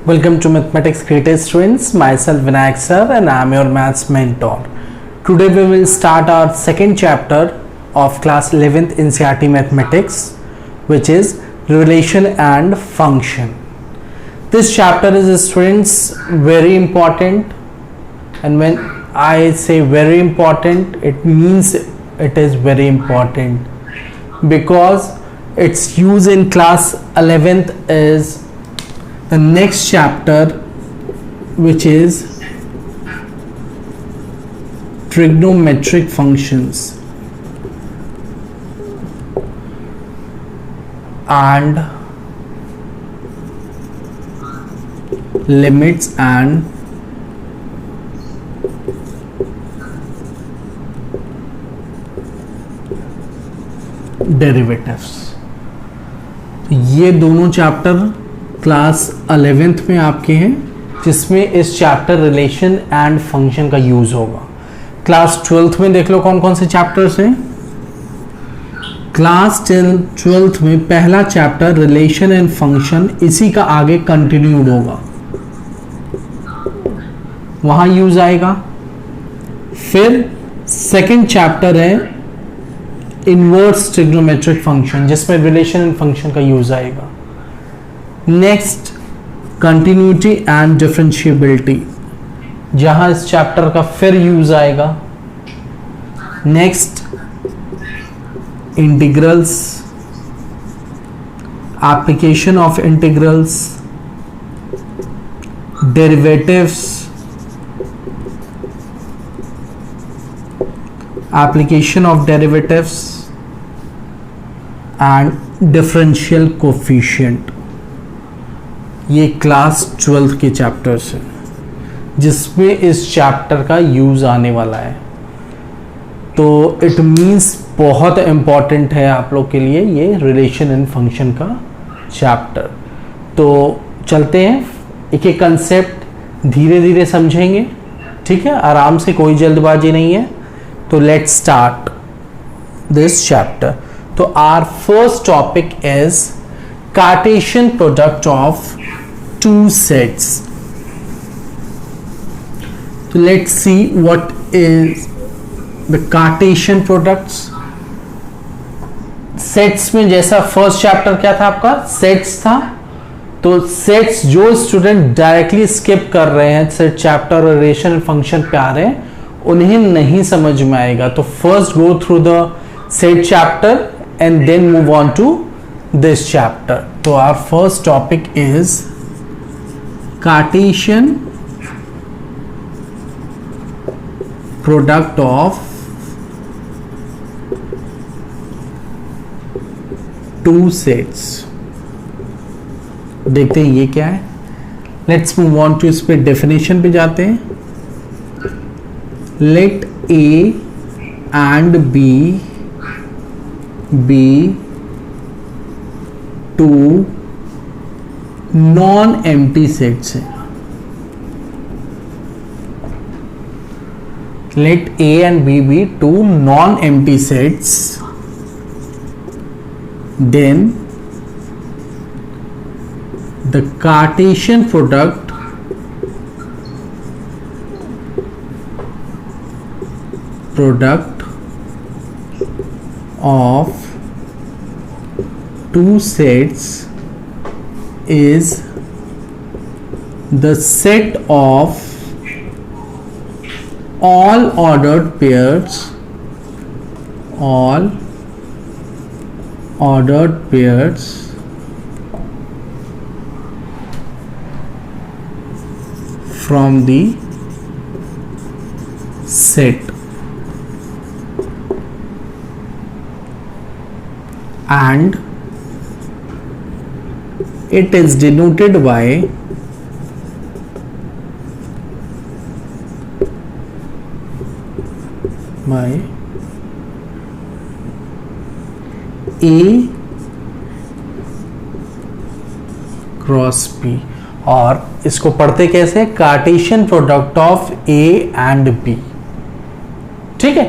Welcome to Mathematics Creative Students. Myself Vinayak sir and I am your maths mentor. Today we will start our second chapter of class 11th NCERT Mathematics, which is relation and function. This chapter is, students, very important, and when I say very important, it means it is very important because its use in class 11th is the next chapter, which is trigonometric functions and limits and derivatives. ये दोनों chapter class 11th में आपके हैं, जिसमें इस chapter relation and function का use होगा. Class 12th में देख लो कौन कौन से चैप्टर्स हैं. क्लास 12th में पहला चैप्टर रिलेशन एंड फंक्शन, इसी का आगे कंटिन्यूड होगा, वहां यूज आएगा. फिर सेकंड चैप्टर है इनवर्स ट्रिग्नोमेट्रिक फंक्शन, जिसमें रिलेशन एंड फंक्शन का यूज आएगा. नेक्स्ट कंटिन्यूटी एंड डिफरेंशिएबिलिटी, जहां इस चैप्टर का फिर यूज आएगा. Next integrals, application of integrals, derivatives, application of derivatives and differential coefficient. ये क्लास 12 के चैप्टर्स हैं, जिसमें इस चैप्टर का यूज आने वाला है. तो इट मीन्स बहुत इंपॉर्टेंट है आप लोग के लिए ये रिलेशन एंड फंक्शन का चैप्टर. तो चलते हैं, एक एक कंसेप्ट धीरे धीरे समझेंगे, ठीक है, आराम से, कोई जल्दबाजी नहीं है. तो लेट्स स्टार्ट दिस चैप्टर. तो our first topic is Cartesian product of two sets. तो let's see what is the Cartesian products. Sets में जैसा फर्स्ट चैप्टर क्या था आपका, सेट्स था. तो सेट्स जो स्टूडेंट डायरेक्टली स्किप कर रहे हैं, सेट चैप्टर और रिलेशन फंक्शन पे आ रहे हैं, उन्हें नहीं समझ में आएगा. तो first go through the set chapter and then move on to this chapter. तो our first topic is Cartesian product of two sets. देखते हैं ये क्या है. लेट्स मूव ऑन टू, इस पे डेफिनेशन पे जाते हैं. Let A and B be two non-empty sets. Let A and B be two non-empty sets. Then the Cartesian product of two sets is the set of all ordered pairs from the set, and it is denoted by A cross B. और इसको पढ़ते कैसे, Cartesian product of A and B. ठीक है.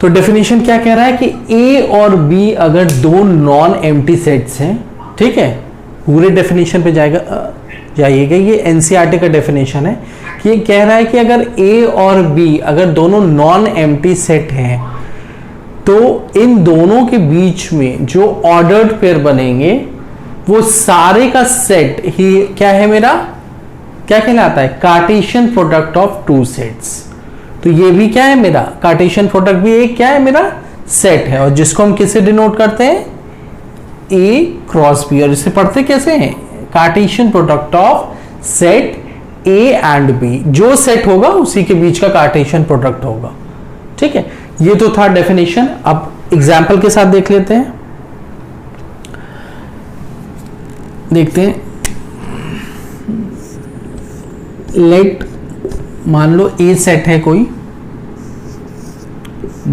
तो definition क्या कह रहा है कि ए और बी अगर दो नॉन एम्प्टी सेट्स हैं, ठीक है, पूरे डेफिनेशन पे जाएगा. जाइएगा, ये एनसीईआरटी का डेफिनेशन है कि ये कह रहा है कि अगर ए और बी अगर दोनों नॉन एम्प्टी सेट हैं तो इन दोनों के बीच में जो ऑर्डर्ड पेयर बनेंगे वो सारे का सेट ही क्या है मेरा, क्या कहलाता है, Cartesian product of two sets. तो ये भी क्या है मेरा कार्टेशियन प्रोडक्ट भी एक क्या है मेरा सेट है, और जिसको हम किससे डिनोट करते हैं, ए क्रॉस बी, और इसे पढ़ते कैसे हैं, Cartesian product of set A and B, जो सेट होगा उसी के बीच का कार्टेशियन प्रोडक्ट होगा। ठीक है, ये तो था डेफिनेशन। अब एग्जाम्पल के साथ देख लेते हैं, देखते हैं। लेट मान लो ए सेट है कोई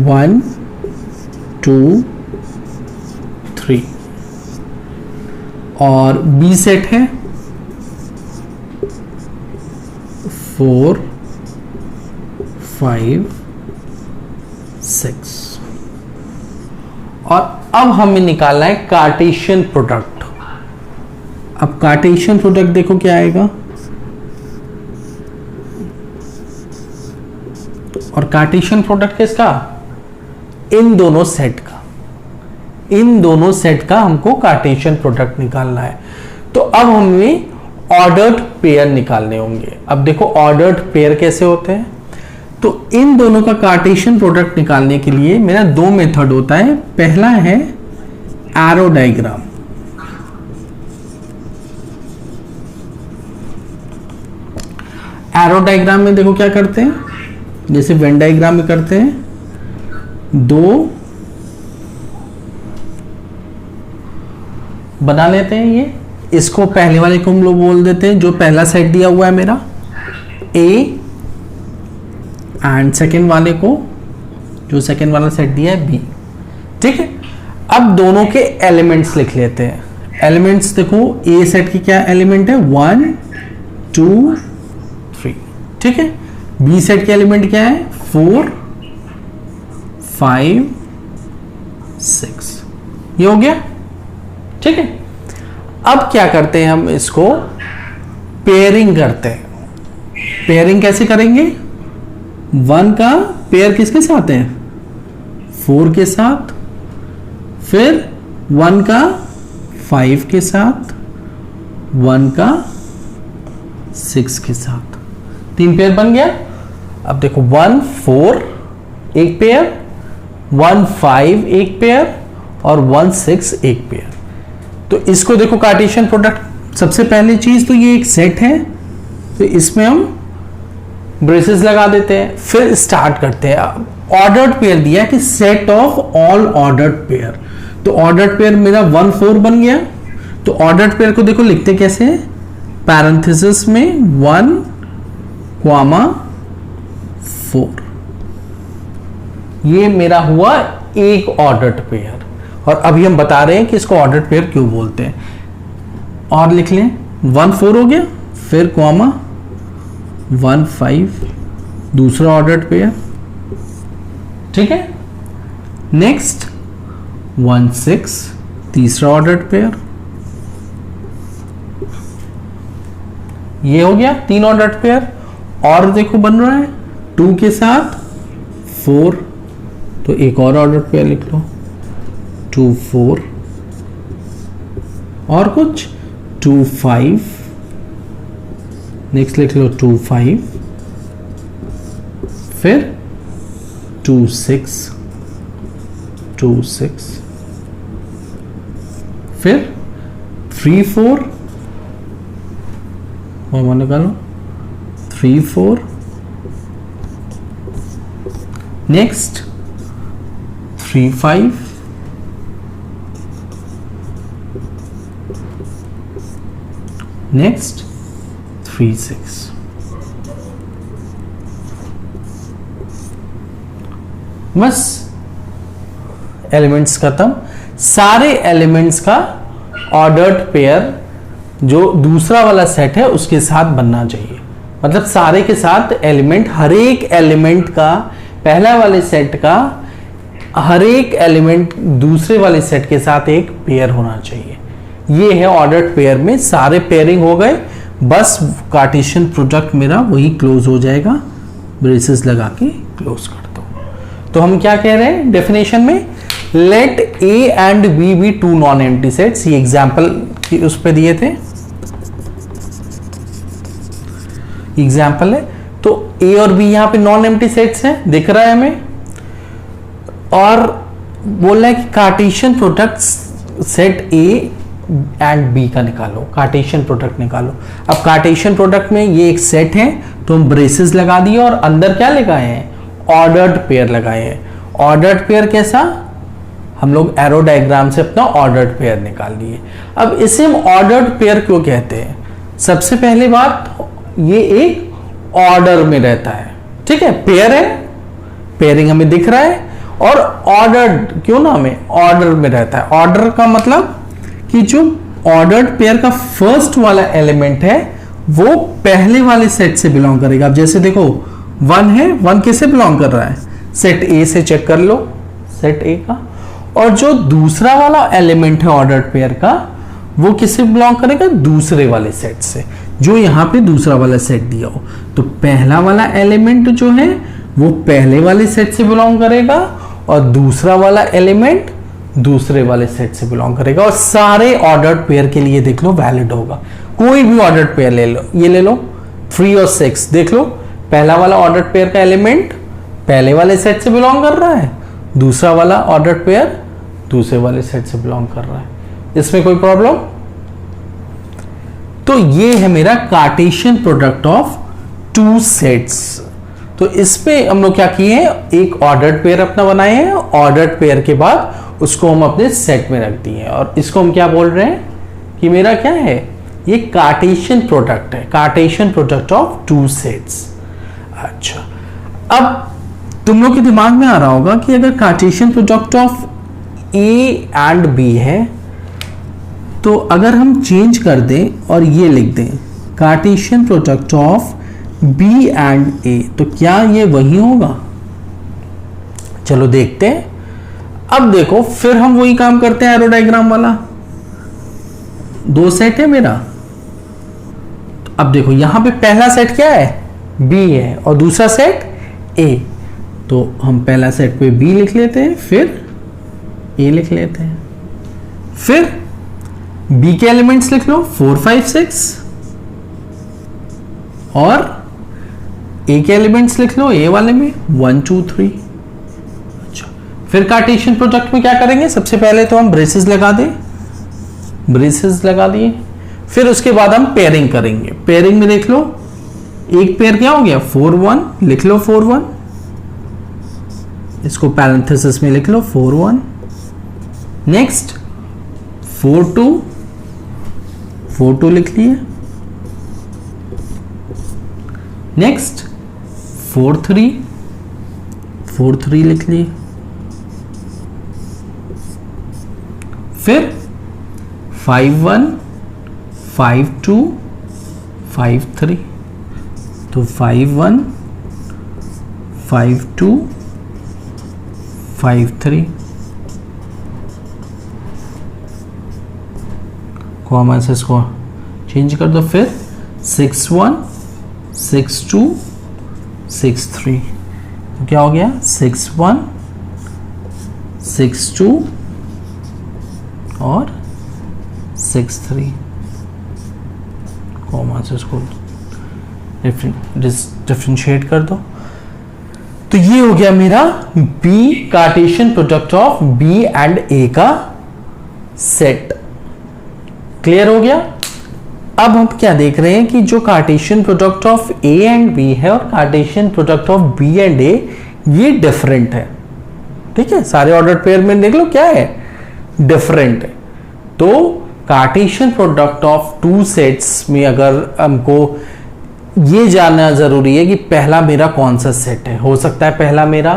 1 2 3 और बी सेट है 4 5 6 और अब हमें निकालना है कार्टेशियन प्रोडक्ट। अब कार्टेशियन प्रोडक्ट देखो क्या आएगा, और कार्टेशियन प्रोडक्ट किसका, इन दोनों सेट का, इन दोनों सेट का हमको कार्टेशियन प्रोडक्ट निकालना है। तो अब हमें ऑर्डर्ड पेयर निकालने होंगे। अब देखो ऑर्डर्ड पेयर कैसे होते हैं, तो इन दोनों का कार्टेशियन प्रोडक्ट निकालने के लिए मेरा दो मेथड होता है। पहला है एरो डायग्राम, एरो डायग्राम में देखो क्या करते हैं, जैसे वेन डायग्राम में करते हैं, दो बना लेते हैं ये, इसको पहले वाले को हम लोग बोल देते हैं, जो पहला सेट दिया हुआ है मेरा ए, एंड सेकेंड वाले को, जो सेकेंड वाला सेट दिया है बी। ठीक है, अब दोनों के एलिमेंट्स लिख लेते हैं। एलिमेंट्स देखो ए सेट की क्या एलिमेंट है 1 2 3, ठीक है। बी सेट के एलिमेंट क्या है 4 5 6, ये हो गया। ठीक है, अब क्या करते हैं हम, इसको पेयरिंग करते हैं। पेयरिंग कैसे करेंगे, 1 का पेयर किसके साथ है 4 के साथ, फिर 1 का 5 के साथ, 1 का 6 के साथ, 3 पेयर बन गया। अब देखो 1 4 एक पेयर, 1 5 एक पेयर और 1 6 एक पेयर। तो इसको देखो कार्टेशियन प्रोडक्ट, सबसे पहली चीज तो ये एक सेट है, तो इसमें हम ब्रेसेस लगा देते हैं, फिर स्टार्ट करते हैं। ऑर्डर्ड पेयर दिया कि set of all ordered pair, तो ऑर्डर्ड पेयर मेरा 1 4 बन गया। तो ऑर्डर्ड पेयर को देखो लिखते कैसे हैं, पैरेंथेसिस में 1 कॉमा 4, ये मेरा हुआ एक ऑर्डर्ड पेयर। और अभी हम बता रहे हैं कि इसको ऑर्डर्ड पेयर क्यों बोलते हैं, और लिख लें 1 4 हो गया, फिर कॉमा 1 5 दूसरा ऑर्डर्ड पेयर। ठीक है, नेक्स्ट 1 6 तीसरा ऑर्डर्ड पेयर, ये हो गया 3 ऑर्डर्ड पेयर। और देखो बन रहा है 2 के साथ 4, तो एक और ऑर्डर्ड पेयर लिख लो 2 4, और कुछ 2 5, नेक्स्ट लिख लो 2 5, फिर 2 6 2 6, फिर 3 4 और निकालो 3 4, नेक्स्ट 3 5, नेक्स्ट 3 6। बस एलिमेंट्स खत्म। सारे एलिमेंट्स का ऑर्डर्ड पेयर जो दूसरा वाला सेट है उसके साथ बनना चाहिए, मतलब सारे के साथ एलिमेंट, हर एक एलिमेंट का, पहला वाले सेट का हर एक एलिमेंट दूसरे वाले सेट के साथ एक पेयर होना चाहिए। ये है ऑर्डर्ड पेयर में, सारे पेयरिंग हो गए, बस कार्टेशियन प्रोडक्ट मेरा वही क्लोज हो जाएगा, ब्रेसेस लगा के क्लोज कर दो। तो हम क्या कह रहे हैं डेफिनेशन में, let A and B be two non empty sets. ये एग्जाम्पल उस पे दिए थे, एग्जाम्पल है। तो ए और बी यहां पे नॉन एम्प्टी सेट्स हैं, दिख रहा है हमें, और बोल रहा है कि Cartesian product set A and B का निकालो, कार्टेशियन प्रोडक्ट निकालो। अब कार्टेशियन प्रोडक्ट में ये एक सेट है, तो हम ब्रेसेस लगा दिए और अंदर क्या लगाए हैं, ऑर्डर्ड पेयर लगाए हैं। ऑर्डर्ड पेयर कैसा, हम लोग एरो डायग्राम से अपना ऑर्डर्ड पेयर निकाल लिए। अब इसे हम ऑर्डर्ड पेयर क्यों कहते हैं, सबसे पहले बात, ये एक ऑर्डर में रहता है, ठीक है, पेयर है, पेयरिंग हमें दिख रहा है, और ऑर्डर्ड क्यों ना, हमें ऑर्डर में रहता है। ऑर्डर का मतलब कि जो ऑर्डर्ड पेयर का फर्स्ट वाला एलिमेंट है वो पहले वाले सेट से बिलोंग करेगा। अब जैसे देखो 1 है, 1 किससे बिलोंग कर रहा है, सेट ए से चेक कर लो, सेट ए का। और जो दूसरा वाला एलिमेंट है ऑर्डर्ड पेयर का, वो किससे बिलोंग करेगा, दूसरे वाले सेट से, जो यहां पे दूसरा वाला सेट दिया हो। तो पहला वाला एलिमेंट जो है वो पहले वाले सेट से बिलोंग करेगा, और दूसरा वाला एलिमेंट दूसरे वाले सेट से बिलोंग करेगा। और सारे ऑर्डर्ड पेयर के लिए देख लो वैलिड होगा। कोई भी ऑर्डर्ड पेयर ले लो, ये ले लो 3 और 6, देख लो पहला वाला ऑर्डर्ड पेयर का एलिमेंट पहले वाले सेट से बिलोंग कर रहा है, दूसरा वाला ऑर्डर्ड पेयर दूसरे वाले सेट से बिलोंग कर रहा है। इसमें कोई प्रॉब्लम? तो ये है मेरा कार्टेशियन प्रोडक्ट ऑफ 2 सेट्स। तो इस पे हम लोग क्या किए हैं, एक ऑर्डर्ड पेयर अपना बनाए हैं, ऑर्डर्ड पेयर के बाद उसको हम अपने सेट में रख दिए हैं, और इसको हम क्या बोल रहे हैं कि मेरा क्या है, ये कार्टेशियन प्रोडक्ट है, कार्टेशियन प्रोडक्ट ऑफ 2 सेट्स। अच्छा, अब तुम लोग के दिमाग में आ रहा होगा कि अगर Cartesian product of A and B है, तो अगर हम चेंज कर दें और ये लिख दें Cartesian product of B and A, तो क्या ये वही होगा? चलो देखते हैं। अब देखो फिर हम वही काम करते हैं, एरो डायग्राम वाला। 2 सेट है मेरा, तो अब देखो यहां पे पहला सेट क्या है, बी है, और दूसरा सेट ए। तो हम पहला सेट पे बी लिख लेते हैं, फिर ए लिख लेते हैं, फिर बी के एलिमेंट्स लिख लो 4 5 6, और ए के एलिमेंट्स लिख लो ए वाले में 1 2 3। अच्छा, फिर कार्टेशियन प्रोडक्ट में क्या करेंगे, सबसे पहले तो हम ब्रेसेस लगा दें, ब्रेसेस लगा दिए, फिर उसके बाद हम पेयरिंग करेंगे। पेयरिंग में देख लो एक पेयर क्या हो गया 4 1, लिख लो 4 1, इसको पैरेंथेसिस में लिख लो 4 1। नेक्स्ट 4 2, 4 2 लिख लिए। नेक्स्ट 4 3, 4 3 लिख लिए। फिर 5 1, 5 2, 5 3, तो 5 1, 5 2, 5 3, कॉमा से इसको चेंज कर दो। फिर 6 1, 6 2, 6 3, तो क्या हो गया 6 1, 6 2 और 6 3, कॉमा से इसको डिफरेंशिएट कर दो। तो ये हो गया मेरा B Cartesian product of B and A का सेट। क्लियर हो गया? अब हम क्या देख रहे हैं कि जो Cartesian product of A and B है और Cartesian product of B and A, ये डिफरेंट है। ठीक है, सारे ऑर्डर्ड पेयर में देख लो क्या है, डिफरेंट है। तो कार्टेशियन प्रोडक्ट ऑफ 2 सेट्स में अगर हमको ये जानना जरूरी है कि पहला मेरा कौन सा सेट है। हो सकता है पहला मेरा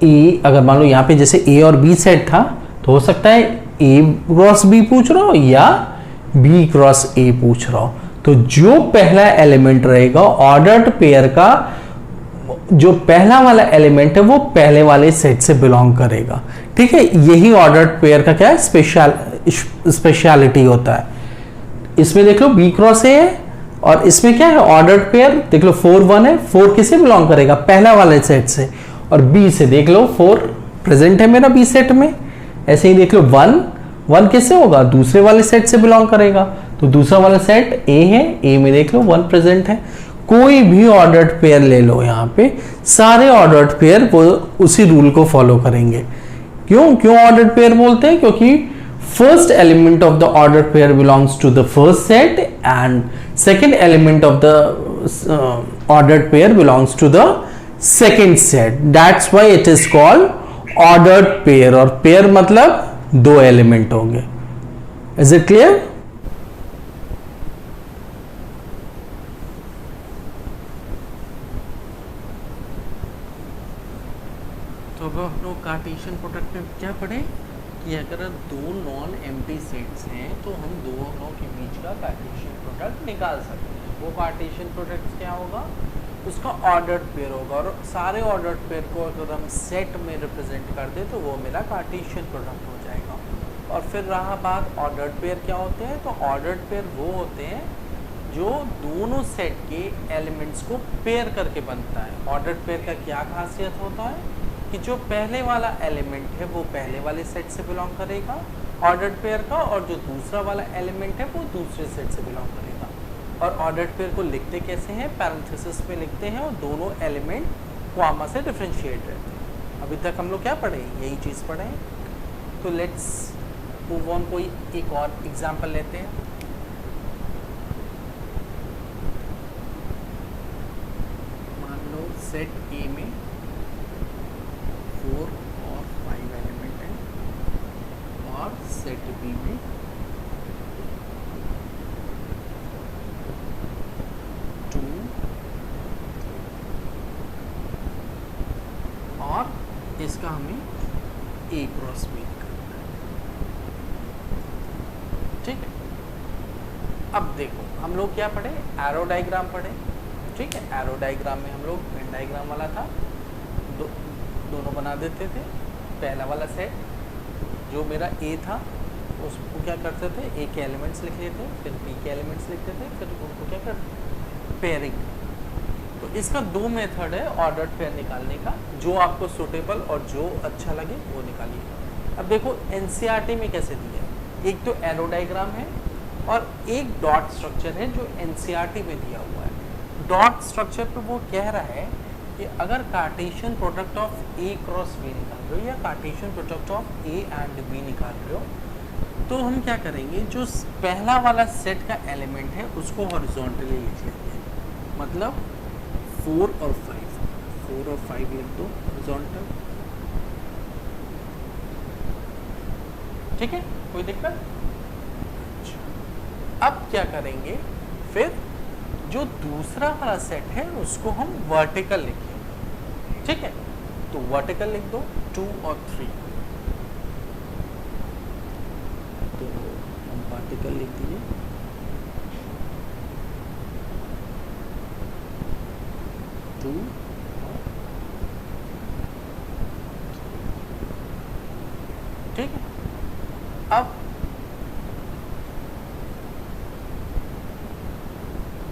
ए, अगर मान लो यहाँ पे जैसे ए और बी सेट था, तो हो सकता है ए क्रॉस बी पूछ रहा हो या बी क्रॉस ए पूछ रहा हो। तो जो पहला एलिमेंट रहेगा ऑर्डर्ड पेयर का, जो पहला वाला एलिमेंट है वो पहले वाले सेट से बिलोंग करेगा। ठीक है, यही ऑर्डर्ड पेयर का क्या है, स्पेशलिटी होता है। इसमें देख लो बी क्रॉस ए है और इसमें क्या है, ऑर्डर्ड पेयर देख लो 4 1 है, 4 किसे बिलोंग करेगा, पहला वाले सेट से, और बी से देख लो 4 प्रेजेंट है मेरा बी सेट में। ऐसे ही देख लो 1 1 किससे होगा, दूसरे वाले सेट से बिलोंग करेगा, तो दूसरा वाला सेट ए है, ए में देख लो 1 प्रेजेंट है। कोई भी ऑर्डर्ड पेयर ले लो, यहाँ पे सारे ऑर्डर्ड पेयर वो उसी रूल को फॉलो करेंगे। क्यों क्यों ऑर्डर्ड पेयर बोलते हैं, क्योंकि first element of the ordered pair belongs to the first set and second element of the ordered pair belongs to the second set. That's why it is called ordered pair, और pair मतलब दो element होंगे। Is it clear? तो अब हम लोग Cartesian product में क्या पढ़े कि अगर दो नॉन एम्प्टी सेट्स हैं तो हम दोनों के बीच का कार्टेशियन प्रोडक्ट निकाल सकते हैं। वो कार्टेशियन प्रोडक्ट क्या होगा, उसका ऑर्डर्ड पेयर होगा, और सारे ऑर्डर्ड पेयर को अगर हम सेट में रिप्रेजेंट कर दे तो वो मेरा कार्टेशियन प्रोडक्ट हो जाएगा। और फिर रहा बात ऑर्डर्ड पेयर क्या होते हैं, तो ऑर्डर्ड पेयर वो होते हैं जो दोनों सेट के एलिमेंट्स को पेयर करके बनता है। ऑर्डर्ड पेयर का क्या खासियत होता है कि जो पहले वाला एलिमेंट है वो पहले वाले सेट से बिलोंग करेगा ऑर्डर्ड पेयर का, और जो दूसरा वाला एलिमेंट है वो दूसरे सेट से बिलोंग करेगा। और ऑर्डर्ड पेयर को लिखते कैसे हैं, पैरेंथेसिस में लिखते हैं, और दोनों एलिमेंट कॉमा से डिफरेंशिएट रहते हैं। अभी तक हम लोग क्या पढ़े, यही चीज़ पढ़े हैं। तो लेट्स मूव ऑन, कोई एक और एग्जाम्पल लेते हैं। मान लो सेट ए में 4 और 5 एलिमेंट हैं, और सेट बी में 2 और इसका हमें ए क्रॉस बी करना है। ठीक है, अब देखो हम लोग क्या पढ़े, एरो डायग्राम पढ़े। ठीक है, एरो डायग्राम में हम लोग वेन डायग्राम वाला था, दोनों बना देते थे। पहला वाला सेट जो मेरा ए था उसको क्या करते थे, ए के एलिमेंट्स लिख लेते, फिर बी के एलिमेंट्स लिखते थे, फिर उनको क्या करते, पेयरिंग। तो इसका दो मेथड है ऑर्डर्ड पेयर निकालने का, जो आपको सूटेबल और जो अच्छा लगे वो निकालिए। अब देखो एनसीईआरटी में कैसे दिया है, एक तो एरो डायग्राम है और एक डॉट स्ट्रक्चर है जो एनसीईआरटी में दिया हुआ है। डॉट स्ट्रक्चर पे वो कह रहा है कि अगर Cartesian product of A cross B निकाल रहे हो या Cartesian product of A and B निकाल रहे हो, तो हम क्या करेंगे, जो पहला वाला सेट का एलिमेंट है उसको हॉरिजॉन्टली लिख लेते हैं। मतलब 4 और 5 लिख दो हॉरिजॉन्टल। ठीक है, कोई दिक्कत। अब क्या करेंगे, फिर जो दूसरा वाला सेट है उसको हम वर्टिकल लिखेंगे। ठीक है, तो वर्टिकल लिख दो 2 और 3, तो हम वर्टिकल लिख दिए 2 और 3। ठीक है, अब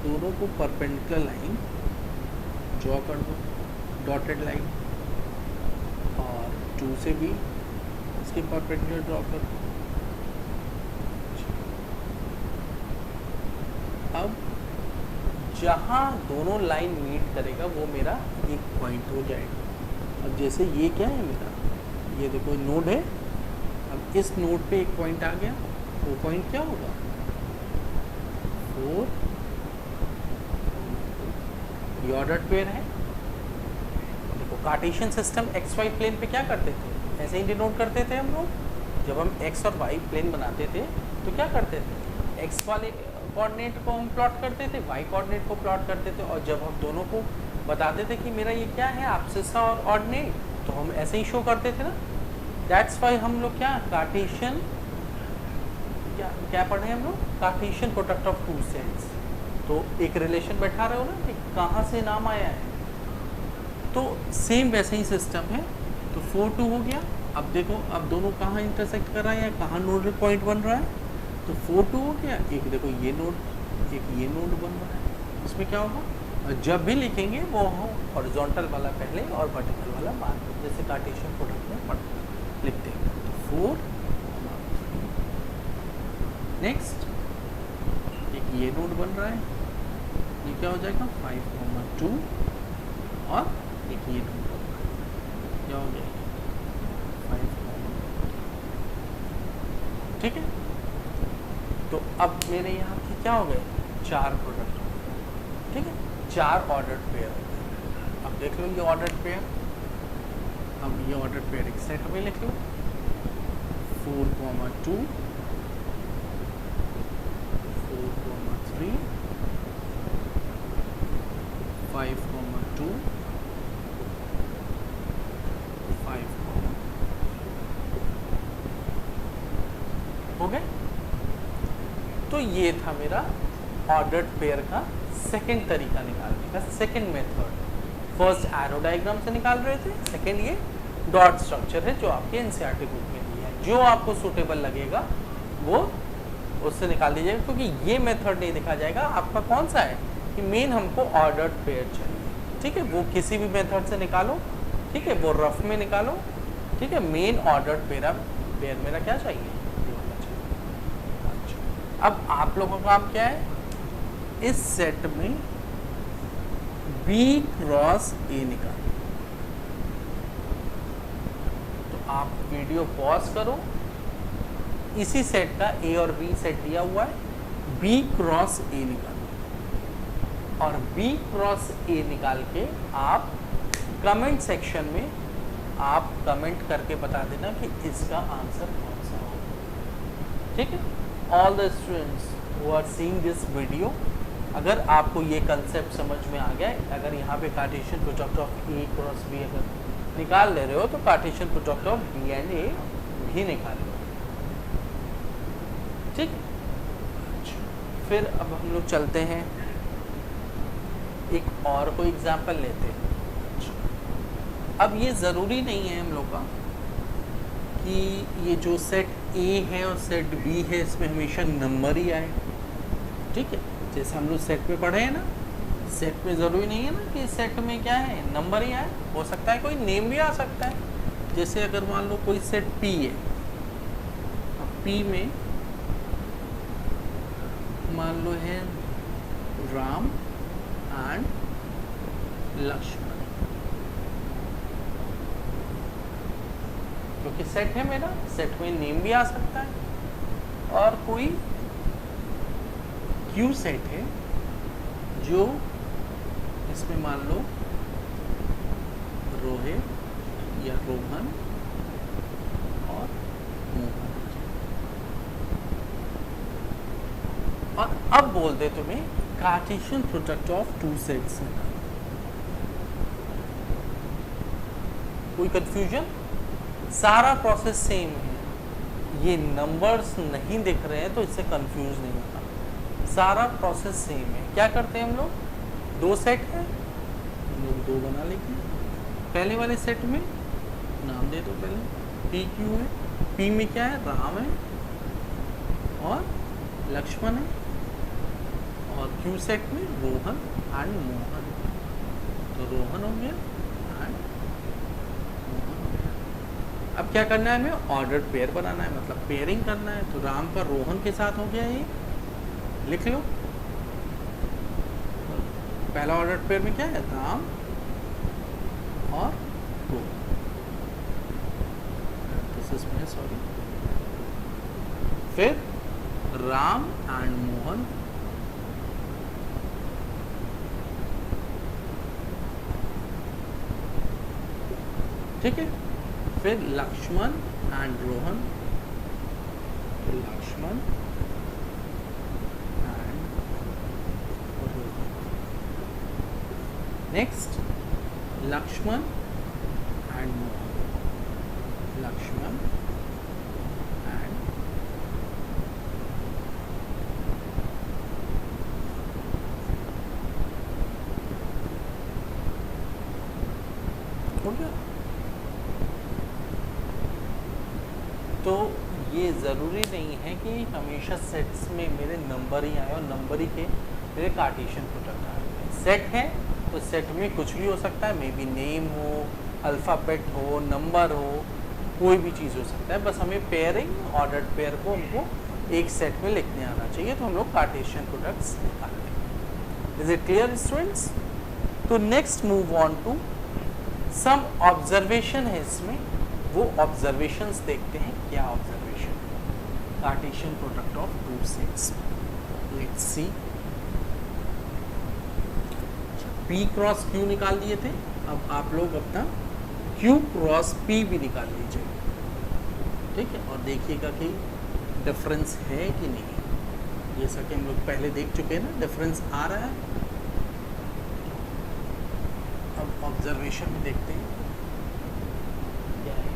दोनों को परपेंडिकुलर लाइन ड्रॉ कर दो, डॉटेड लाइन, और 2 से भी इसके परपेंडिकुलर ड्रॉ कर दो। अब जहाँ दोनों लाइन मीट करेगा वो मेरा एक पॉइंट हो जाएगा। अब जैसे ये क्या है मेरा, ये देखो नोड है, अब इस नोड पे एक पॉइंट आ गया, वो पॉइंट क्या होगा 4, ये ऑर्डर्ड पेयर है। देखो Cartesian system X Y plane पे क्या करते थे, ऐसे ही डिनोट करते थे हम लोग। जब हम एक्स और वाई प्लेन बनाते थे तो क्या करते थे, एक्स वाले कोऑर्डिनेट को हम प्लॉट करते थे, वाई कोऑर्डिनेट को प्लॉट करते थे, और जब हम दोनों को बताते थे कि मेरा ये क्या है, एब्सिसा और ऑर्डिनेट, तो हम ऐसे ही शो करते थे ना। दैट्स वाई हम लोग क्या कार्टेशियन क्या पढ़े हम लोग, Cartesian product of two sets. तो एक रिलेशन बैठा रहे हो ना कि कहाँ से नाम आया है, तो सेम वैसे ही सिस्टम है। तो 4 2 हो गया। अब देखो अब दोनों कहाँ इंटरसेक्ट कर रहा है या कहाँ नोडल पॉइंट बन रहा है, तो 4 2 हो गया। एक देखो ये नोड एक ये नोड बन रहा है, इसमें क्या होगा, जब भी लिखेंगे वो हॉरिजॉन्टल वाला पहले और वर्टिकल वाला बाद में, जैसे कार्टेशियन प्रोडक्ट में पढ़ते लिखते हैं। तो 4, नेक्स्ट एक ये नोड बन रहा है, ये क्या हो जाएगा 5, 2 और एक ये नोड बन रहा है, क्या हो जाएगा 5, ठीक है। तो अब मेरे यहाँ के क्या हो गए, 4 प्रोडक्ट, ठीक है, 4 ऑर्डर्ड पेयर हो गए। अब देख लो ये ऑर्डर्ड पेयर, अब ये ऑर्डर्ड पेयर एक सेट में लिख लो, 4, 2, 4, 3, 5, 2, 5, हो गए। तो ये था मेरा ऑर्डर्ड पेयर का सेकंड तरीका निकालने का, second method. First arrow diagram से निकाल रहे थे, सेकंड ये डॉट स्ट्रक्चर है जो आपके एनसीईआरटी बुक में दी है। जो आपको सूटेबल लगेगा वो उससे निकाल दीजिएगा, क्योंकि ये मेथड नहीं दिखा जाएगा। आपका कौन सा है कि मेन हमको ऑर्डर्ड पेयर चाहिए, ठीक है, वो किसी भी मेथड से निकालो, ठीक है, वो रफ में निकालो, ठीक है। मेन ऑर्डर्ड पेयर मेरा क्या चाहिए, अब आप लोगों का काम क्या है, इस सेट में B क्रॉस A निकालो। तो आप वीडियो पॉज करो, इसी सेट का A और B सेट दिया हुआ है, B क्रॉस A निकालो और B क्रॉस A निकाल के आप कमेंट सेक्शन में आप कमेंट करके बता देना कि इसका आंसर कौन सा होगा, ठीक है। All the students who are seeing this video, अगर आपको ये कंसेप्ट समझ में आ गया, अगर यहाँ पे Cartesian product of A cross B अगर निकाल ले रहे हो तो Cartesian product of B and A भी निकाल लो, ठीक। फिर अब हम लोग चलते हैं, एक और कोई एग्जाम्पल लेते हैं। अब ये ज़रूरी नहीं है हम लोग का कि ये जो सेट A है और सेट B है इसमें हमेशा नंबर ही आए, ठीक है। जैसे हम लोग सेट में पढ़े हैं ना, सेट में ज़रूरी नहीं है ना कि सेट में क्या है नंबर ही आए, हो सकता है कोई नेम भी आ सकता है। जैसे अगर मान लो कोई सेट P है, P में मान लो है राम एंड लक्ष्मण, क्योंकि सेट है मेरा, सेट में नेम भी आ सकता है। और कोई Q सेट है जो इसमें मान लो रोहित या रोहन और मोहन, और अब बोल दे तुम्हें कार्टेशियन प्रोडक्ट ऑफ 2 सेट्स है। कोई कंफ्यूजन, सारा प्रोसेस सेम है, ये नंबर्स नहीं दिख रहे हैं तो इससे कंफ्यूज नहीं होता, सारा प्रोसेस सेम है। क्या करते हैं हम लोग, 2 सेट है, हम लोग 2 बना लेंगे। पहले वाले सेट में नाम दे दो, पहले PQ है, P में क्या है राम है और लक्ष्मण है, और Q सेट में रोहन एंड मोहन, तो रोहन हो गया एंड मोहन हो गया। अब क्या करना है, हमें ऑर्डर्ड पेयर बनाना है, मतलब पेयरिंग करना है। तो राम का रोहन के साथ हो गया, ये लिख लो। पहला ऑर्डर पेयर में क्या है राम और रोहन, सॉरी, फिर राम एंड मोहन, ठीक है। फिर Lakshman and Rohan, Lakshman and Rohan, next Lakshman and Mohan, Lakshman and हो गया। तो ये ये ज़रूरी नहीं है कि हमेशा सेट्स में मेरे नंबर ही आए और नंबर ही के मेरे कार्टेशियन प्रोडक्ट आए। सेट है तो सेट में कुछ भी हो सकता है, मे बी नेम हो, अल्फ़ाबेट हो, नंबर हो, कोई भी चीज़ हो सकता है। बस हमें पेयरिंग ऑर्डर्ड पेयर को हमको एक सेट में लिखने आना चाहिए, तो हम लोग कार्टेशियन प्रोडक्ट्स निकाल लेंगे। Is it clear students? तो next move on to some observation है इसमें, वो ऑब्जर्वेशंस देखते हैं। क्या observation? Cartesian product of two sets. Let's see, P cross Q निकाल दिए थे, अब आप लोग अपना Q क्रॉस P भी निकाल लीजिए, ठीक है, और देखिएगा कि डिफरेंस है कि नहीं। जैसा कि हम लोग पहले देख चुके हैं ना, डिफरेंस आ रहा है। अब ऑब्जर्वेशन में देखते हैं क्या है।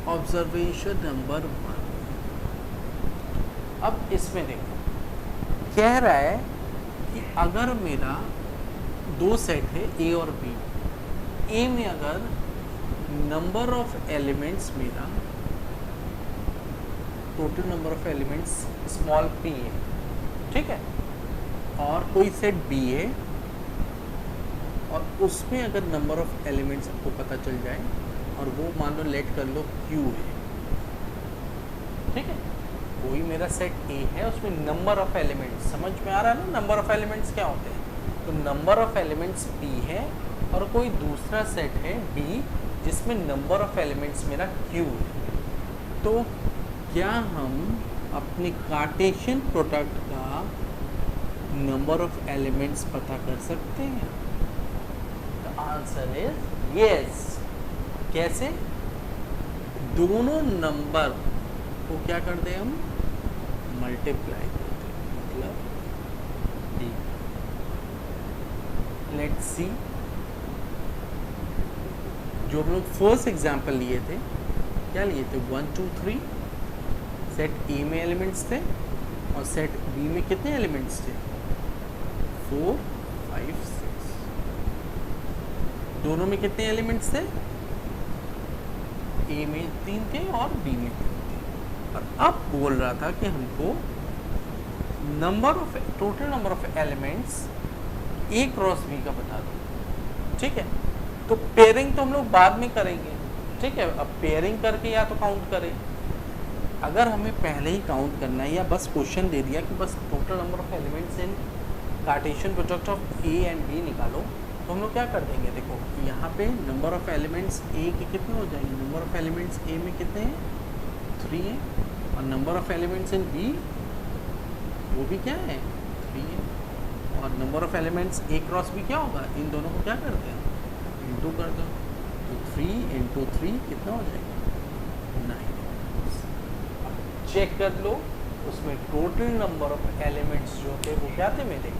Observation number 1। अब इसमें देखो, कह रहा है कि अगर मेरा दो सेट है A और B, A में अगर नंबर ऑफ एलिमेंट्स मेरा total number of elements small p है, ठीक है, और कोई सेट B है और उसमें अगर नंबर ऑफ एलिमेंट्स आपको पता चल जाए और वो मान लो लेट कर लो Q है, ठीक है, कोई मेरा सेट A है, उसमें नंबर ऑफ एलिमेंट्स समझ में आ रहा है ना, नंबर ऑफ एलिमेंट्स क्या होते हैं। तो नंबर ऑफ एलिमेंट्स P है और कोई दूसरा सेट है B जिसमें नंबर ऑफ एलिमेंट्स मेरा Q है। तो क्या हम अपने कार्टेशियन प्रोडक्ट का नंबर ऑफ एलिमेंट्स पता कर सकते हैं? The answer is yes. कैसे? दोनों नंबर को क्या कर दे हम? मल्टीप्लाई करते हैं, मतलब लेट्स सी, जो हम लोग फर्स्ट एग्जाम्पल लिए थे, क्या लिए थे? 1 2 3 सेट ए में एलिमेंट्स थे और सेट बी में कितने एलिमेंट्स थे? 4 5 6। दोनों में कितने एलिमेंट्स थे? ए में 3 थे और बी में 3 थे। और अब बोल रहा था कि हमको number of total number of elements A cross B का बता दो, ठीक है। तो पेयरिंग तो हम लोग बाद में करेंगे, ठीक है। अब पेयरिंग करके या तो काउंट करें, अगर हमें पहले ही काउंट करना है या बस क्वेश्चन दे दिया कि बस total number of elements in Cartesian product of A and B निकालो, तो हम लोग क्या कर देंगे? देखो यहाँ पे नंबर ऑफ एलिमेंट्स ए के कितने हो जाएंगे? नंबर ऑफ एलिमेंट्स ए में कितने हैं? 3 है, और number of elements in B वो भी क्या है? 3 है, और number of elements A cross B क्या होगा? इन दोनों को क्या करते हैं? इंटू कर दो, तो 3 इंटू 3 कितना हो जाएगा? 9। चेक कर लो, उसमें टोटल नंबर ऑफ एलिमेंट्स जो थे वो क्या थे मेरे?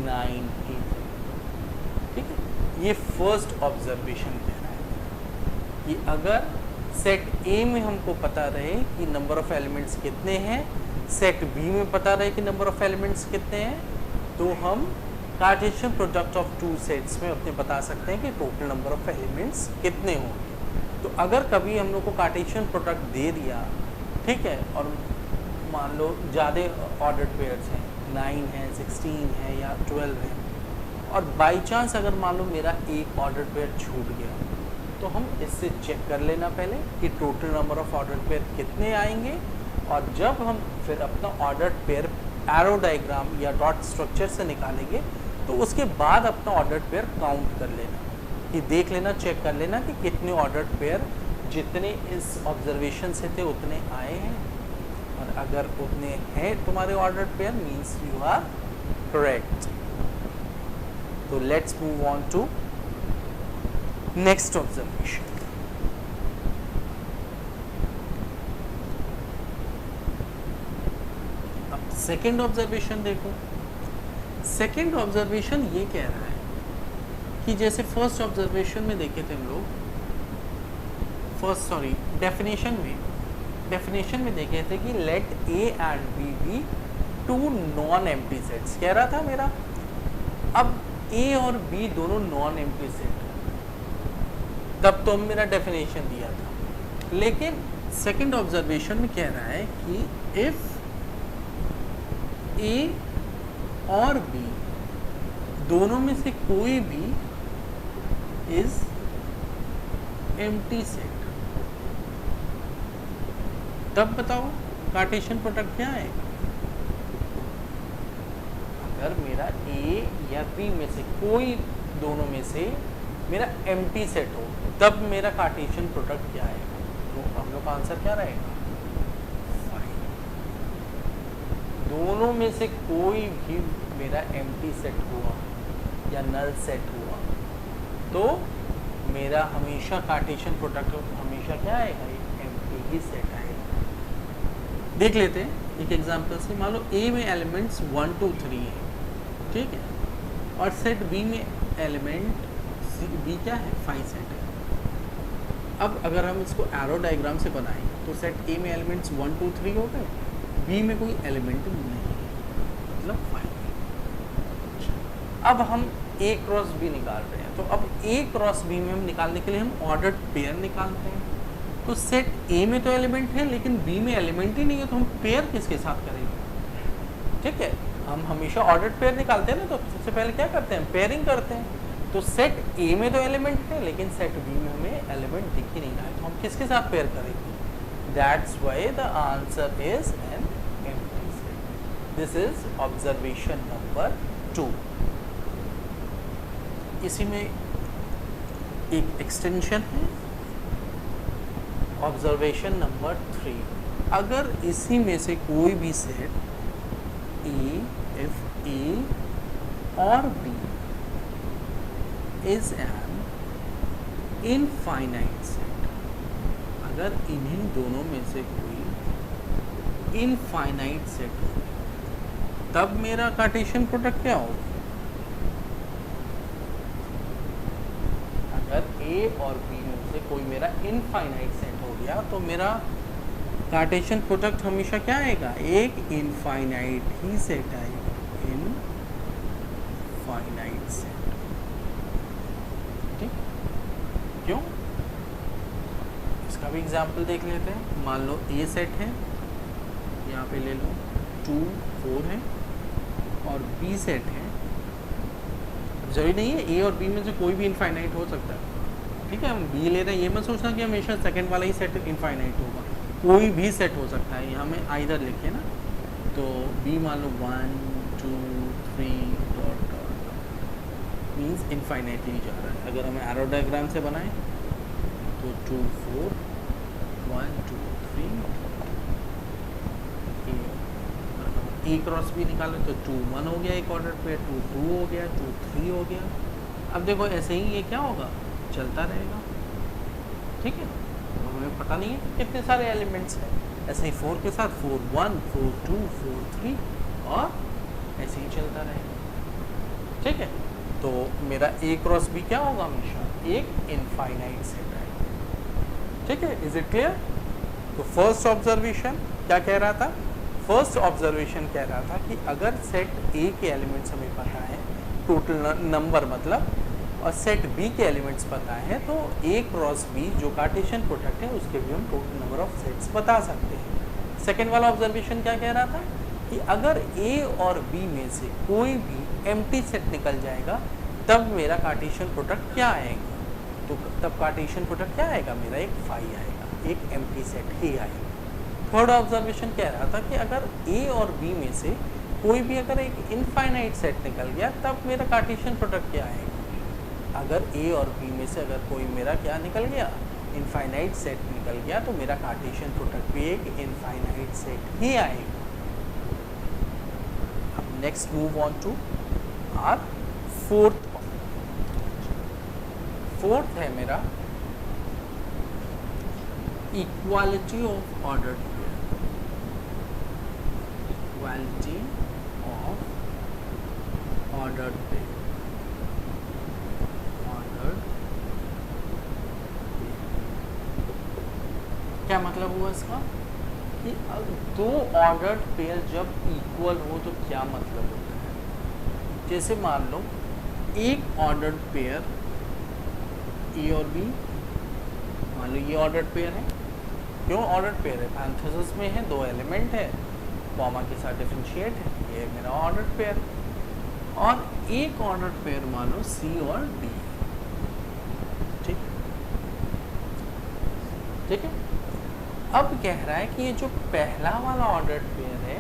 9 ही थे, ठीक है। ये फर्स्ट ऑब्जर्वेशन कह रहा है कि अगर सेट ए में हमको पता रहे कि नंबर ऑफ एलिमेंट्स कितने हैं, सेट बी में पता रहे कि नंबर ऑफ एलिमेंट्स कितने हैं, तो हम Cartesian product of two sets में अपने बता सकते हैं कि टोटल नंबर ऑफ एलिमेंट्स कितने होंगे। तो अगर कभी हम लोग को कार्टेशियन प्रोडक्ट दे दिया, ठीक है, और मान लो ज़्यादा ऑर्डर्ड पेयर्स हैं, 9 है, 16 है या 12 है, और बाई चांस अगर मान लो मेरा एक ऑर्डर्ड पेयर छूट गया, तो हम इससे चेक कर लेना पहले कि total number of ordered pair कितने आएंगे, और जब हम फिर अपना ऑर्डर्ड पेयर एरो डायग्राम या डॉट स्ट्रक्चर से निकालेंगे, तो उसके बाद अपना ऑर्डर्ड पेयर काउंट कर लेना, कि देख लेना, चेक कर लेना कि कितने ऑर्डर्ड पेयर जितने इस ऑब्जर्वेशन से थे उतने आए हैं, और अगर उतने हैं तुम्हारे ordered pair means you are correct. तो let's move on to next observation. अब सेकेंड ऑब्जर्वेशन देखो। सेकेंड ऑब्जर्वेशन ये कह रहा है कि जैसे फर्स्ट ऑब्जर्वेशन में देखे थे हम लोग, डेफिनेशन में देखे थे कि let A and B be two non empty sets कह रहा था मेरा। अब ए और बी दोनों नॉन एम्प्टी सेट, तब तो मेरा डेफिनेशन दिया था। लेकिन सेकंड ऑब्जर्वेशन में कह रहा है कि इफ ए और बी दोनों में से कोई भी इज एम्प्टी सेट, तब बताओ कार्टेशियन प्रोडक्ट क्या है। अगर मेरा ए या बी में से कोई दोनों में से मेरा एम्प्टी सेट हो, तब मेरा कार्टेशियन प्रोडक्ट क्या है। तो हम लोग का आंसर क्या रहेगा, दोनों में से कोई भी मेरा एम्प्टी सेट हुआ या नल सेट हुआ तो मेरा हमेशा कार्टेशियन प्रोडक्ट हमेशा क्या आएगा, एम्प्टी ही सेट आएगा। देख लेते हैं एक एग्जांपल से। मान लो ए में एलिमेंट्स 1 2 3 है, ठीक है, और सेट बी में एलिमेंट बी क्या है, 5 सेट है। अब अगर हम इसको एरो डायग्राम से बनाएं तो सेट ए में एलिमेंट्स 1 2 3 हो गए, बी में कोई एलिमेंट नहीं है, मतलब 5। अब हम ए क्रॉस बी निकाल रहे हैं, तो अब ए क्रॉस बी में हम निकालने के लिए हम ऑर्डर्ड पेयर निकालते हैं। तो सेट ए में तो एलिमेंट है लेकिन बी में एलिमेंट ही नहीं है, तो हम पेयर किसके साथ करेंगे। ठीक है, हम हमेशा ऑर्डर्ड पेयर निकालते हैं ना, तो सबसे पहले क्या करते हैं, पेयरिंग करते हैं। तो सेट ए में तो एलिमेंट है लेकिन सेट बी में हमें एलिमेंट दिख ही नहीं रहा है, तो हम किसके साथ पेयर करेंगे। That's why the answer is an empty set. This is observation number 2। इसी में एक एक्सटेंशन है, ऑब्जर्वेशन नंबर 3। अगर इसी में से कोई भी सेट ए, इफ ए और B is an infinite set, अगर इन्हीं दोनों में से कोई इनफाइनाइट सेट हो, तब मेरा कार्टेशियन प्रोडक्ट क्या होगा। अगर ए और बी में से कोई मेरा इनफाइनाइट सेट हो गया तो मेरा कार्टेशियन प्रोडक्ट हमेशा क्या आएगा, एक इनफाइनाइट ही सेट आएगा, इनफाइनाइट सेट। ठीक, क्यों, इसका भी एग्जांपल देख लेते हैं। मान लो ए सेट है, यहाँ पे ले लो 2 4 है, और बी सेट है। जरूरी नहीं है ए और बी में से कोई भी इनफाइनाइट हो सकता है, ठीक है, हम बी ले रहे हैं, ये मत सोचना कि हमेशा सेकंड वाला ही सेट इनफाइनाइट होगा, कोई भी सेट हो सकता है। यहाँ में आइदर लिखे ना, तो बी मान लो 1 2 3 डॉट डॉट मीन्स इनफाइनाइटली जा रहा है। अगर हमें एरो डायग्राम से बनाएं तो 2 4 1 2 3 ए क्रॉस भी निकाले तो 2 1 हो गया, एक ऑर्डर पे 2 2 हो गया, 2 3 हो गया। अब देखो ऐसे ही ये क्या होगा, चलता रहेगा। ठीक है, तो हमें पता नहीं है कितने सारे एलिमेंट्स हैं। ऐसे ही 4 के साथ 4 1 4 2 4 3 और ऐसे ही चलता रहेगा। ठीक है, तो मेरा ए क्रॉस बी क्या होगा, हमेशा एक इनफाइनाइट सेट है। ठीक है, इज इट क्लियर। तो फर्स्ट ऑब्जर्वेशन क्या कह रहा था, फर्स्ट ऑब्जर्वेशन कह रहा था कि अगर सेट ए के एलिमेंट्स हमें पता है, टोटल नंबर मतलब, और सेट बी के एलिमेंट्स पता है, तो ए क्रॉस बी जो कार्टेशियन प्रोडक्ट है उसके भी हम टोटल नंबर ऑफ सेट्स बता सकते हैं। सेकेंड वाला ऑब्जर्वेशन क्या कह रहा था कि अगर ए और बी में से कोई भी एम्प्टी सेट निकल जाएगा तब मेरा कार्टेशियन प्रोडक्ट क्या आएगा। तो तब कार्टेशियन प्रोडक्ट क्या आएगा, मेरा एक फाई आएगा, एक एम्प्टी सेट ही आएगा। थर्ड ऑब्जर्वेशन कह रहा था कि अगर ए और बी में से कोई भी अगर एक इनफाइनाइट सेट निकल गया तब मेरा कार्टेशियन प्रोडक्ट क्या आएगा। अगर ए और बी में से अगर कोई मेरा क्या निकल गया, इनफाइनाइट सेट निकल गया, तो मेरा कार्टेशियन प्रोडक्ट भी एक इनफाइनाइट सेट ही आएगा। अब next move on to our fourth है मेरा equality of ordered pair. Equality of ordered pair, क्या मतलब हुआ इसका कि दो ऑर्डर्ड पेयर जब इक्वल हो तो क्या मतलब होता है। जैसे मान लो एक ऑर्डर्ड पेयर ए और बी, मान लो ये ऑर्डर्ड पेयर है। क्यों ऑर्डर्ड पेयर है? पैरेंथेसिस में है, दो एलिमेंट है, कॉमा के साथ डिफरेंशिएट है, ये मेरा ऑर्डर्ड पेयर। और एक ऑर्डर्ड पेयर मान लो सी और डी, ठीक ठीक है। अब कह रहा है कि ये जो पहला वाला ऑर्डर्ड पेयर है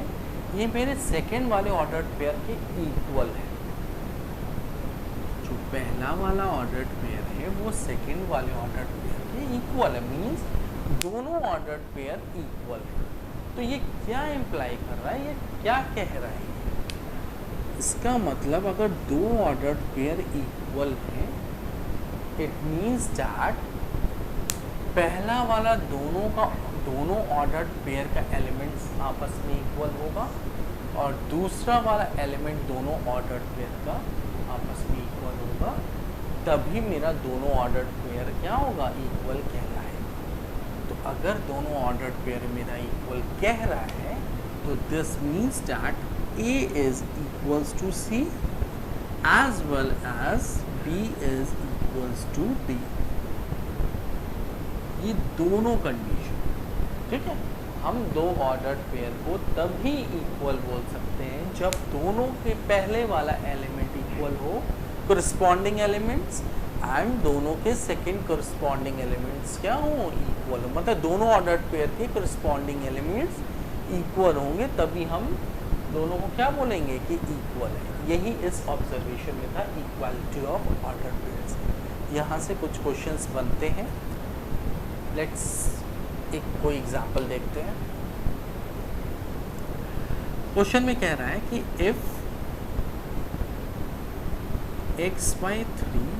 ये मेरे सेकेंड वाले ऑर्डर्ड पेयर के इक्वल है। जो पहला वाला ऑर्डर्ड पेयर है वो सेकेंड वाले ऑर्डर्ड पेयर के इक्वल है, मींस दोनों ऑर्डर्ड पेयर इक्वल है। तो ये क्या इम्प्लाई कर रहा है, ये क्या कह रहा है? इसका मतलब अगर दो ऑर्डर्ड पेयर इक्वल है, इट मीन्स दैट पहला वाला दोनों ऑर्डर्ड पेयर का एलिमेंट्स आपस में इक्वल होगा और दूसरा वाला एलिमेंट दोनों ऑर्डर्ड पेयर का आपस में इक्वल होगा, तभी मेरा दोनों ऑर्डर्ड पेयर क्या होगा, इक्वल कहलाएगा। तो अगर दोनों ऑर्डर्ड पेयर मेरा इक्वल कह रहा है तो this means that A is equals to C as well as B is equals to D। ये दोनों कंडीशन, ठीक है। हम दो ऑर्डर्ड पेयर को तभी इक्वल बोल सकते हैं जब दोनों के पहले वाला एलिमेंट इक्वल हो, कोरिस्पॉन्डिंग एलिमेंट्स, एंड दोनों के सेकंड कोरिस्पॉन्डिंग एलिमेंट्स क्या हो, इक्वल हो। मतलब दोनों ऑर्डर्ड पेयर के कोरिस्पॉन्डिंग एलिमेंट्स इक्वल होंगे तभी हम दोनों को क्या बोलेंगे कि इक्वल है। यही इस ऑब्जर्वेशन में था, इक्वालिटी ऑफ ऑर्डर्ड पेयर्स। यहाँ से कुछ क्वेश्चंस बनते हैं। लेट्स एक कोई एग्जांपल देखते हैं। क्वेश्चन में कह रहा है कि इफ x/3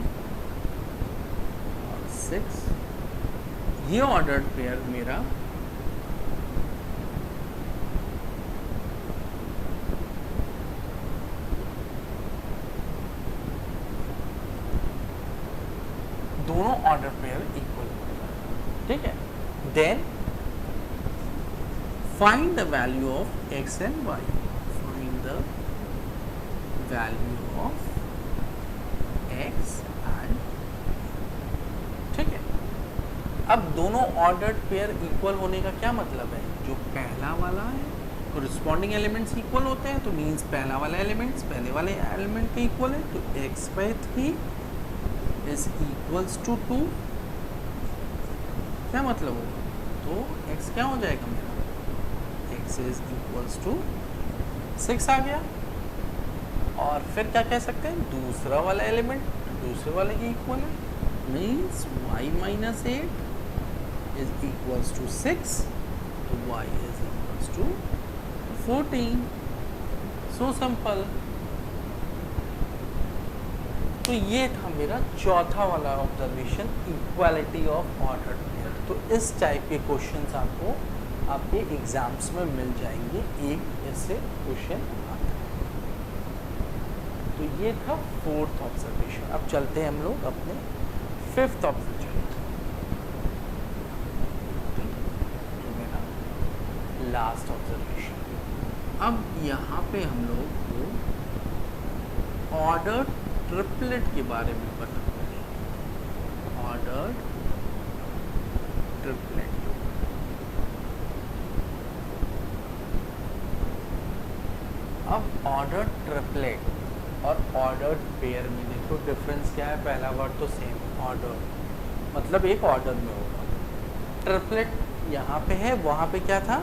और 6, ये ऑर्डर्ड पेयर मेरा दोनों ऑर्डर पेयर इक्वल होता है, ठीक है। Then find the value of x and y, find the value of x and, ठीक है। अब दोनों ऑर्डर्ड पेयर इक्वल होने का क्या मतलब है? जो पहला वाला है कोरिस्पॉन्डिंग एलिमेंट्स इक्वल होते हैं, तो मीन्स पहला वाला एलिमेंट्स पहले वाले एलिमेंट के इक्वल है, तो x/3 is equals to 2। क्या मतलब होगा? तो x क्या हो जाएगा मेरा, x is equals to 6 आ गया। और फिर क्या कह सकते हैं, दूसरा वाला एलिमेंट दूसरे वाले के इक्वल है, means y minus 8 is equals to 6, तो y is equals to 14। So simple. तो ये था मेरा चौथा वाला observation, equality of ordered pair. तो इस टाइप के क्वेश्चंस आपको आपके एग्जाम्स में मिल जाएंगे, एक ऐसे क्वेश्चन आता है। तो ये था फोर्थ ऑब्जर्वेशन। अब चलते हैं हम लोग अपने फिफ्थ ऑब्जर्वेशन, जो मेरा लास्ट ऑब्जर्वेशन। अब यहाँ पे हम लोग को ऑर्डर्ड ट्रिपलेट के बारे में पता करें। ऑर्डर्ड ट्रिपलेट, अब ऑर्डर्ड ट्रिपलेट और ऑर्डर्ड पेयर में देखो डिफरेंस क्या है। पहला वर्ड तो सेम, ऑर्डर मतलब एक ऑर्डर में होगा। ट्रिपलेट यहाँ पे है, वहाँ पे क्या था,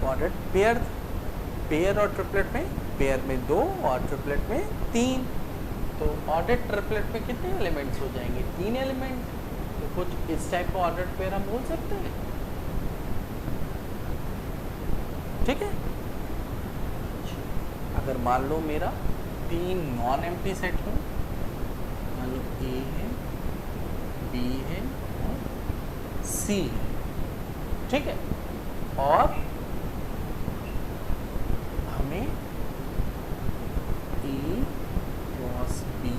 ऑर्डर्ड पेयर। पेयर और ट्रिपलेट में, पेयर में 2 और ट्रिपलेट में 3। तो ऑर्डर ट्रिपलेट में कितने एलिमेंट्स हो जाएंगे, 3 एलिमेंट। तो कुछ इस टाइप का ऑर्डर पेयर हम बोल सकते हैं, ठीक है। अगर मान लो मेरा 3 नॉन एम्प्टी सेट हो, मान लो ए है, बी है और सी है, ठीक है। और हमें A cross B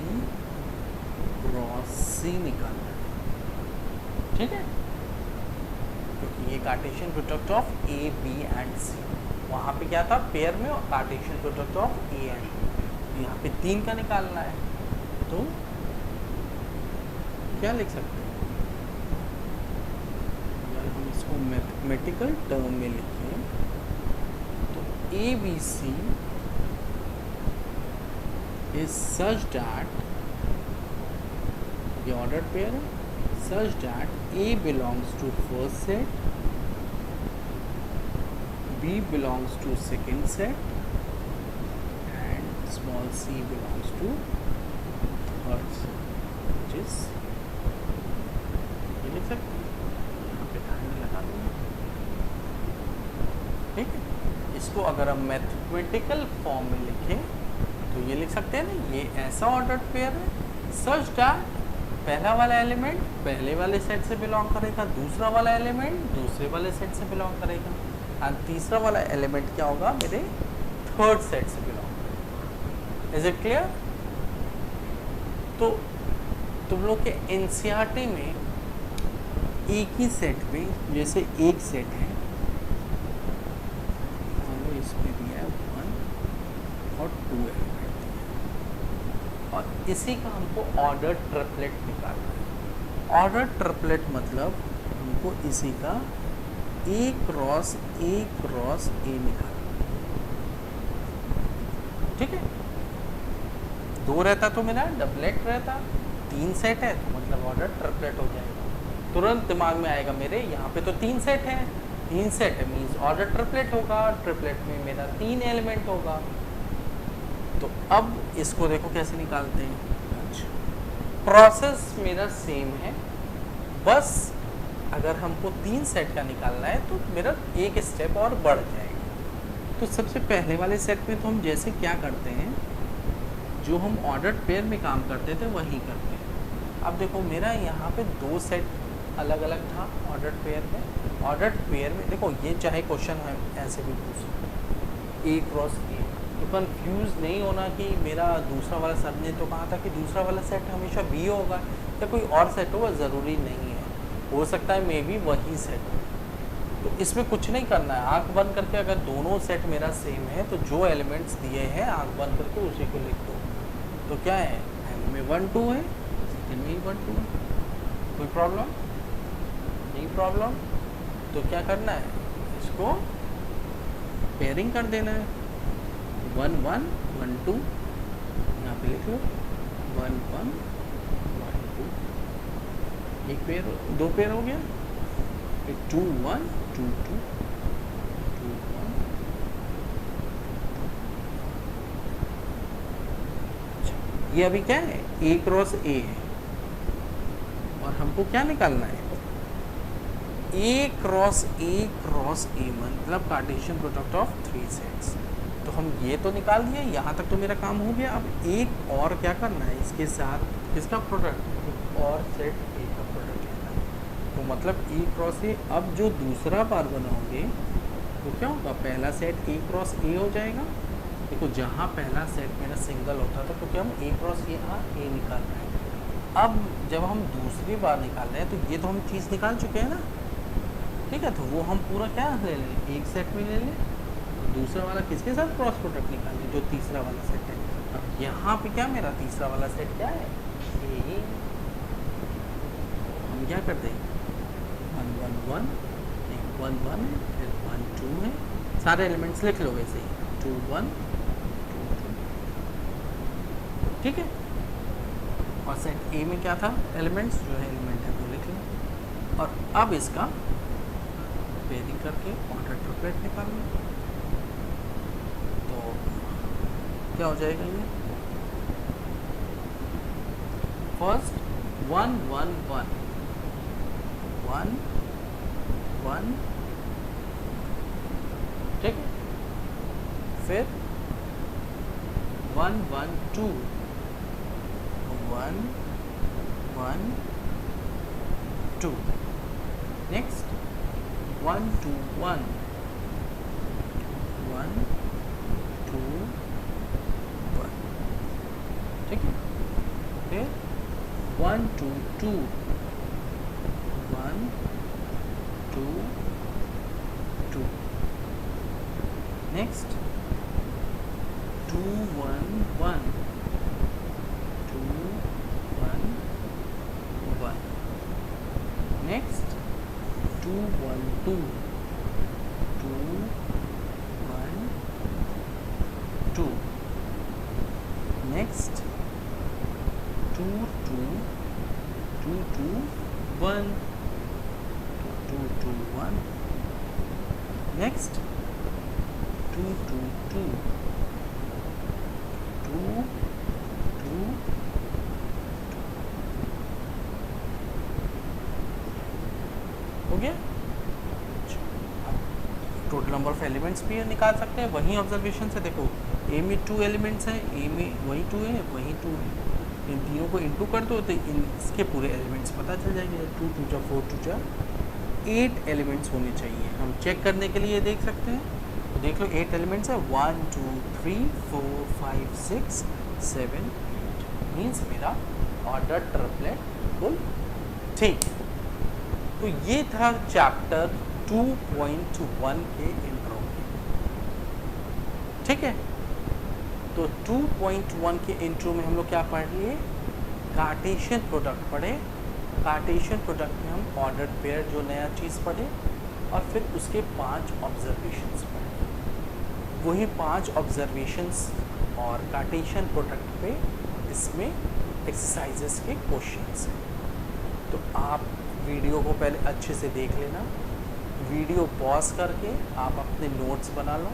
cross C निकालना है, ठीक है। तो कि ये Cartesian product of A B and C. वहाँ पे क्या था पेयर में, और Cartesian product of A and B. यहाँ पे 3 का निकालना है, तो क्या लिख सकते हैं, अगर हम इसको मैथमेटिकल टर्म में लिखें तो A B C is such that, ये ऑर्डर्ड पेयर है, such that A belongs to first set, B belongs to second set, and small c belongs to third set, which is, ये लिख सकते हैं, यहाँ पे टाइम लगा दूँगा, ठीक है। इसको अगर हम मैथमेटिकल फॉर्म में लिखें तो ये लिख सकते हैं ना, ये ऐसा ऑर्डर्ड पेयर है such that पहला वाला एलिमेंट पहले वाले सेट से बिलोंग करेगा, दूसरा वाला एलिमेंट दूसरे वाले सेट से बिलोंग करेगा, और तीसरा वाला एलिमेंट क्या होगा, मेरे थर्ड सेट से बिलोंग करेगा। Is it clear? तो तुम लोग के एनसीईआरटी में एक ही सेट में, जैसे एक सेट है, इसमें दिया है 1 और 2 एलिमेंट, और इसी का हमको ऑर्डर ट्रिपलेट निकालना है। ऑर्डर ट्रिपलेट मतलब हमको इसी का ए क्रॉस ए निकालना है, ठीक है। 2 रहता तो मेरा डबलेट रहता, 3 सेट है तो मतलब ऑर्डर ट्रिपलेट हो जाएगा। तुरंत दिमाग में आएगा मेरे, यहाँ पे तो 3 सेट है, 3 सेट है मीन्स ऑर्डर ट्रिपलेट होगा, ट्रिपलेट में मेरा 3 एलिमेंट होगा। तो अब इसको देखो कैसे निकालते हैं। प्रोसेस मेरा सेम है, बस अगर हमको 3 सेट का निकालना है तो मेरा एक स्टेप और बढ़ जाएगा। तो सबसे पहले वाले सेट में तो हम जैसे क्या करते हैं, जो हम ऑर्डर्ड पेयर में काम करते थे वही करते हैं। अब देखो मेरा यहाँ पे 2 सेट अलग अलग था ऑर्डर्ड पेयर में। ऑर्डर्ड पेयर में देखो, ये चाहे क्वेश्चन हम ऐसे भी पूछ सकते हैं, ए क्रॉस ए, तो कंफ्यूज नहीं होना कि मेरा दूसरा वाला, सर ने तो कहा था कि दूसरा वाला सेट हमेशा बी होगा या कोई और सेट होगा, ज़रूरी नहीं है, हो सकता है मे बी वही सेट हो। तो इसमें कुछ नहीं करना है, आंख बंद करके अगर दोनों सेट मेरा सेम है तो जो एलिमेंट्स दिए हैं आंख बंद करके उसी को लिख दो। तो क्या है, पहले में 1 2 है, सेकेंड में 1 2 है, कोई प्रॉब्लम नहीं प्रॉब्लम। तो क्या करना है, इसको पेयरिंग कर देना है, 1 1 1 2, यहाँ पे लिख लो 1 1 1 2, एक पेयर, 2 पेयर हो गया, फिर 2 1 2 2 2 1। ये अभी क्या है, ए क्रॉस ए है, और हमको क्या निकालना है, ए क्रॉस ए मतलब कार्टेशियन प्रोडक्ट ऑफ 3 सेट्स। तो हम ये तो निकाल दिए, यहाँ तक तो मेरा काम हो गया। अब एक और क्या करना है, इसके साथ इसका प्रोडक्ट और सेट ए का प्रोडक्ट लेना है। तो मतलब ए क्रॉस ए, अब जो दूसरा बार बनाओगे तो क्या होगा, पहला सेट ए क्रॉस ए हो जाएगा। देखो जहाँ पहला सेट मेरा सिंगल होता था तो क्या हम ए क्रॉस ए निकाल रहे हैं। अब जब हम दूसरी बार निकाल रहे हैं तो ये तो हम चीज़ निकाल चुके हैं ना, ठीक है। तो वो हम पूरा क्या ले लें, एक सेट में ले लें, दूसरा वाला किसके साथ क्रॉस प्रोडक्ट निकाल लें, जो तीसरा वाला सेट है। अब यहाँ पे क्या मेरा तीसरा वाला सेट क्या है, ए, हम क्या करते हैं 1 1 1, 1 1 है, फिर 1 2 है, सारे एलिमेंट्स लिख लो वैसे ही, 2 1 2 2, ठीक है। और सेट ए में क्या था, एलिमेंट्स जो है एलिमेंट है वो लिख लो। और अब इसका पेयरिंग करके ऑर्डर ट्रिपलेट निकाल लो। तो क्या हो जाएगा, ये फर्स्ट 1 1 1 1 1, ठीक है। फिर 1 1 2 1 1 2, नेक्स्ट 1 2 1 1 2 1, ठीक है। फिर 1 2 2 1 2 2. Next 2 1 1 2 1 1. Next 2 1 2 2 1 2. Next 2 2 2 2 1 2 2 1. Next 2 2 2 2 2 हो गया। टोटल नंबर ऑफ एलिमेंट्स भी निकाल सकते हैं वहीं ऑब्जर्वेशन से। देखो ए में 2 एलिमेंट्स हैं, ए में वही 2 है, वही 2 है, इन तीनों को इंटू कर दो तो इसके पूरे एलिमेंट्स पता चल जाएंगे। 2 2 जा 4 2 जा 8 एलिमेंट्स होने चाहिए। हम चेक करने के लिए देख सकते हैं, तो देख लो 8 एलिमेंट्स है, 1 2 3 4 5 6 7 8 मीन्स मेरा ऑर्डर ट्रिपलेट बिल्कुल ठीक। तो ये था चैप्टर 2.1 के इंट्रो में, ठीक है। तो 2.1 के इंट्रो में हम लोग क्या पढ़ लिए, कार्टेशियन प्रोडक्ट पढ़े। कार्टेशियन प्रोडक्ट में हम ऑर्डर्ड पेयर जो नया चीज़ पढ़े, और फिर उसके 5 ऑब्जर्वेशंस पढ़े। वही 5 ऑब्जर्वेशंस और कार्टेशियन प्रोडक्ट पे इसमें एक्सरसाइजेस के क्वेश्चंस हैं। तो आप वीडियो को पहले अच्छे से देख लेना, वीडियो पॉज करके आप अपने नोट्स बना लो,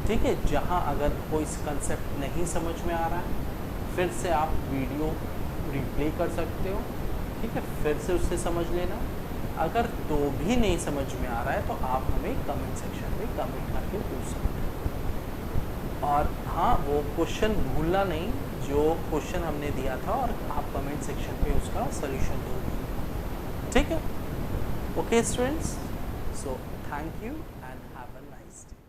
ठीक है। जहाँ अगर कोई कंसेप्ट नहीं समझ में आ रहा है, फिर से आप वीडियो रिप्ले कर सकते हो, ठीक है, फिर से उससे समझ लेना। अगर तो भी नहीं समझ में आ रहा है तो आप हमें कमेंट सेक्शन में कमेंट करके पूछ सकते हो। और हाँ, वो क्वेश्चन भूलना नहीं जो क्वेश्चन हमने दिया था, और आप कमेंट सेक्शन पे उसका सॉल्यूशन दोगे, ठीक है। Okay students, so thank you and have a nice day.